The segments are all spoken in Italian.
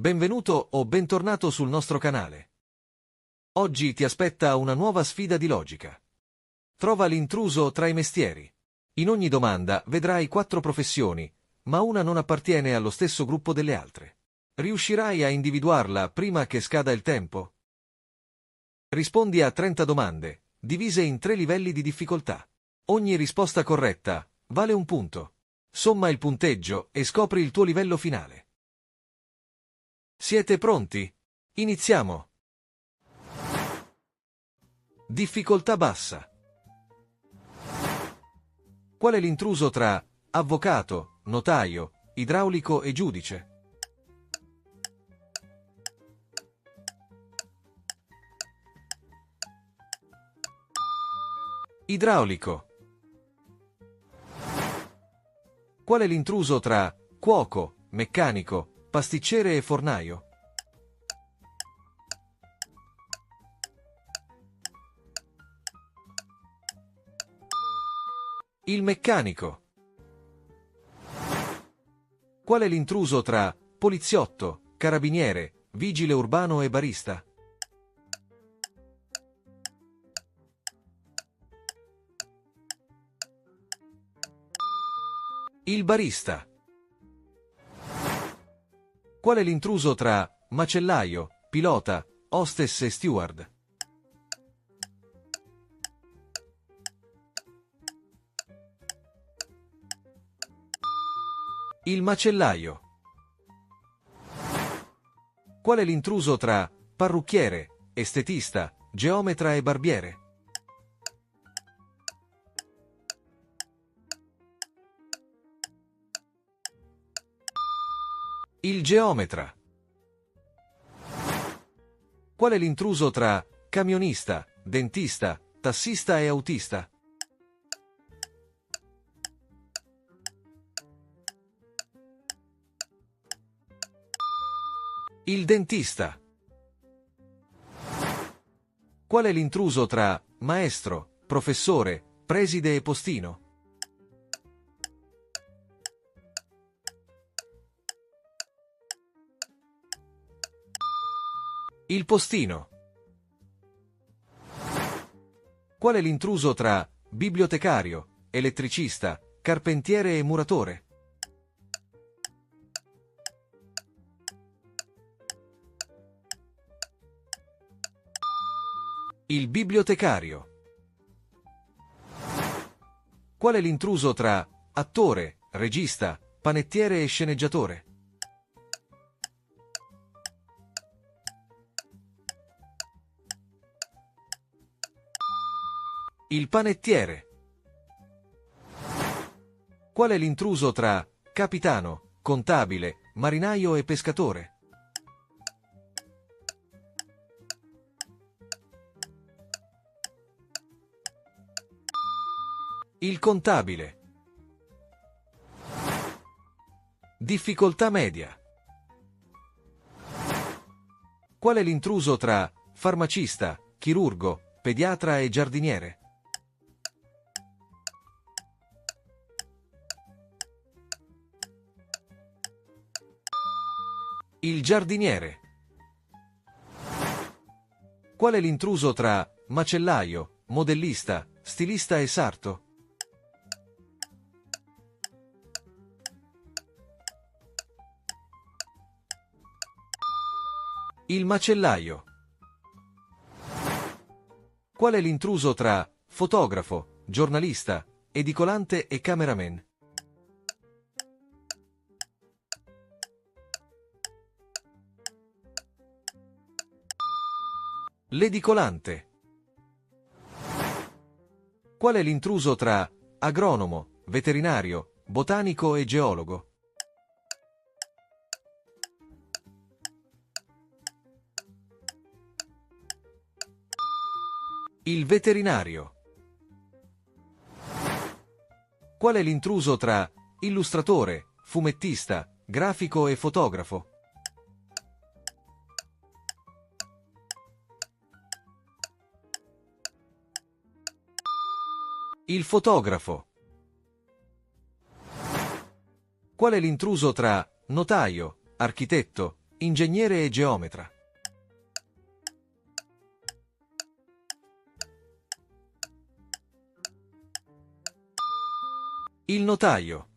Benvenuto o bentornato sul nostro canale. Oggi ti aspetta una nuova sfida di logica. Trova l'intruso tra i mestieri. In ogni domanda vedrai 4 professioni, ma una non appartiene allo stesso gruppo delle altre. Riuscirai a individuarla prima che scada il tempo? Rispondi a 30 domande, divise in 3 livelli di difficoltà. Ogni risposta corretta vale un punto. Somma il punteggio e scopri il tuo livello finale. Siete pronti? Iniziamo! Difficoltà bassa. Qual è l'intruso tra avvocato, notaio, idraulico e giudice? Idraulico. Qual è l'intruso tra cuoco, meccanico, pasticcere e fornaio? Il meccanico. Qual è l'intruso tra poliziotto, carabiniere, vigile urbano e barista? Il barista. Qual è l'intruso tra macellaio, pilota, hostess e steward? Il macellaio. Qual è l'intruso tra parrucchiere, estetista, geometra e barbiere? Il geometra. Qual è l'intruso tra camionista, dentista, tassista e autista? Il dentista. Qual è l'intruso tra maestro, professore, preside e postino? Il postino. Qual è l'intruso tra bibliotecario, elettricista, carpentiere e muratore? Il bibliotecario. Qual è l'intruso tra attore, regista, panettiere e sceneggiatore? Il panettiere. Qual è l'intruso tra capitano, contabile, marinaio e pescatore? Il contabile. Difficoltà media. Qual è l'intruso tra farmacista, chirurgo, pediatra e giardiniere? Il giardiniere. Qual è l'intruso tra macellaio, modellista, stilista e sarto? Il macellaio. Qual è l'intruso tra fotografo, giornalista, edicolante e cameraman? L'edicolante. Qual è l'intruso tra agronomo, veterinario, botanico e geologo? Il veterinario. Qual è l'intruso tra illustratore, fumettista, grafico e fotografo? Il fotografo. Qual è l'intruso tra notaio, architetto, ingegnere e geometra. Il notaio.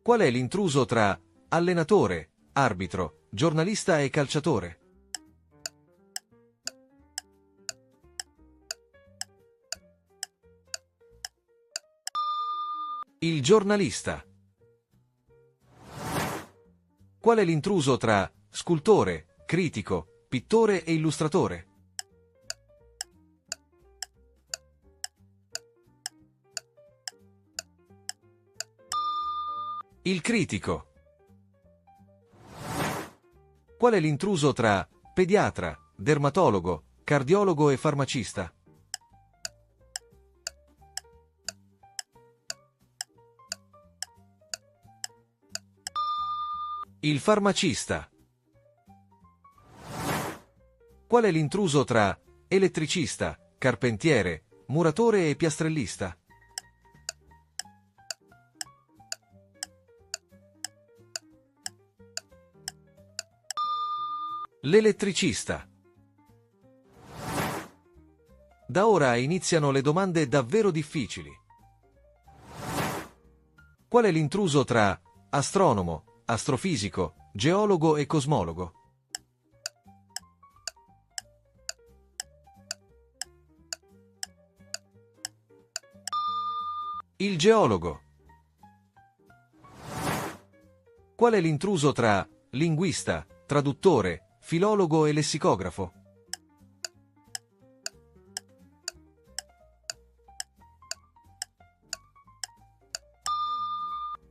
Qual è l'intruso tra allenatore, arbitro, giornalista e calciatore? Il giornalista. Qual è l'intruso tra scultore, critico, pittore e illustratore? Il critico. Qual è l'intruso tra pediatra, dermatologo, cardiologo e farmacista? Il farmacista. Qual è l'intruso tra elettricista, carpentiere, muratore e piastrellista? L'elettricista. Da ora iniziano le domande davvero difficili. Qual è l'intruso tra astronomo, astrofisico, geologo e cosmologo? Il geologo. Qual è l'intruso tra linguista, traduttore, filologo e lessicografo?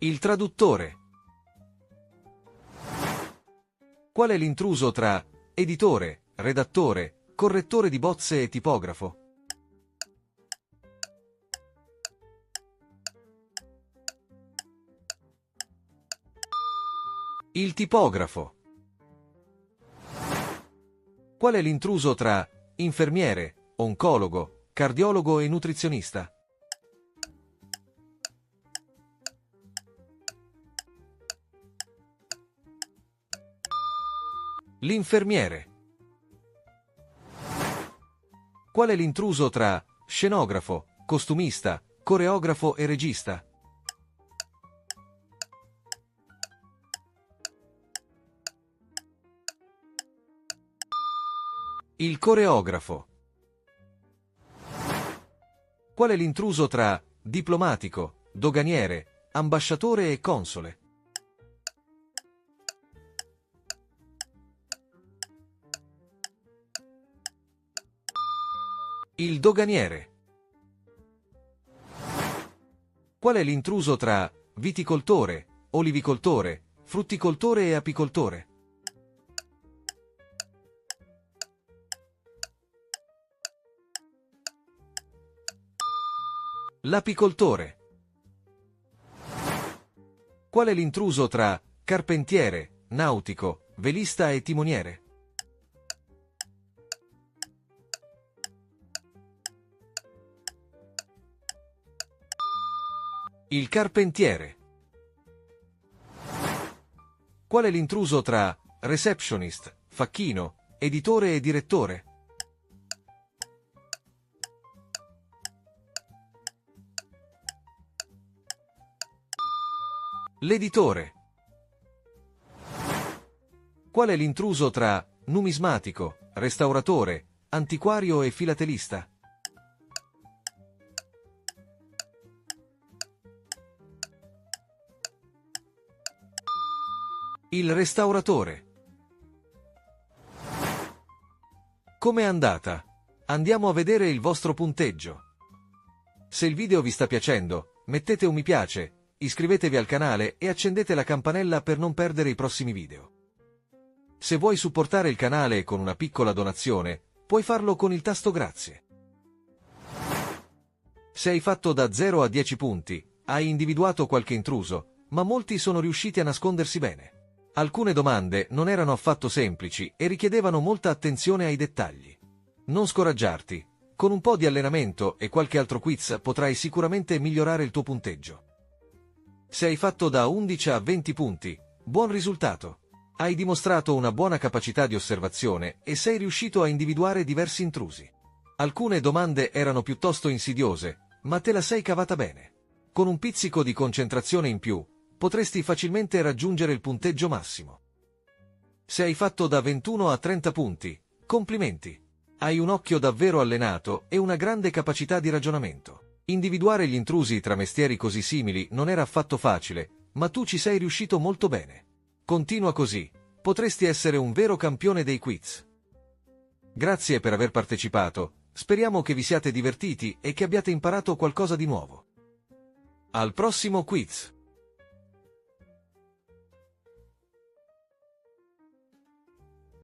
Il traduttore. Qual è l'intruso tra editore, redattore, correttore di bozze e tipografo? Il tipografo. Qual è l'intruso tra infermiere, oncologo, cardiologo e nutrizionista? L'infermiere. Qual è l'intruso tra scenografo, costumista, coreografo e regista? Il coreografo. Qual è l'intruso tra diplomatico, doganiere, ambasciatore e console? Il doganiere. Qual è l'intruso tra viticoltore, olivicoltore, frutticoltore e apicoltore? L'apicoltore. Qual è l'intruso tra carpentiere, nautico, velista e timoniere? Il carpentiere. Qual è l'intruso tra receptionist, facchino, editore e direttore? L'editore. Qual è l'intruso tra numismatico, restauratore, antiquario e filatelista? Il restauratore. Com'è andata? Andiamo a vedere il vostro punteggio. Se il video vi sta piacendo, mettete un mi piace, iscrivetevi al canale e accendete la campanella per non perdere i prossimi video. Se vuoi supportare il canale con una piccola donazione, puoi farlo con il tasto grazie. Se hai fatto da 0 a 10 punti, hai individuato qualche intruso, ma molti sono riusciti a nascondersi bene. Alcune domande non erano affatto semplici e richiedevano molta attenzione ai dettagli. Non scoraggiarti, con un po' di allenamento e qualche altro quiz potrai sicuramente migliorare il tuo punteggio. Se hai fatto da 11 a 20 punti, Buon risultato! Hai dimostrato una buona capacità di osservazione e sei riuscito a individuare diversi intrusi. Alcune domande erano piuttosto insidiose, ma te la sei cavata bene. Con un pizzico di concentrazione in più, potresti facilmente raggiungere il punteggio massimo. Se hai fatto da 21 a 30 punti, complimenti! Hai un occhio davvero allenato e una grande capacità di ragionamento. Individuare gli intrusi tra mestieri così simili non era affatto facile, ma tu ci sei riuscito molto bene. Continua così, potresti essere un vero campione dei quiz. Grazie per aver partecipato, speriamo che vi siate divertiti e che abbiate imparato qualcosa di nuovo. Al prossimo quiz!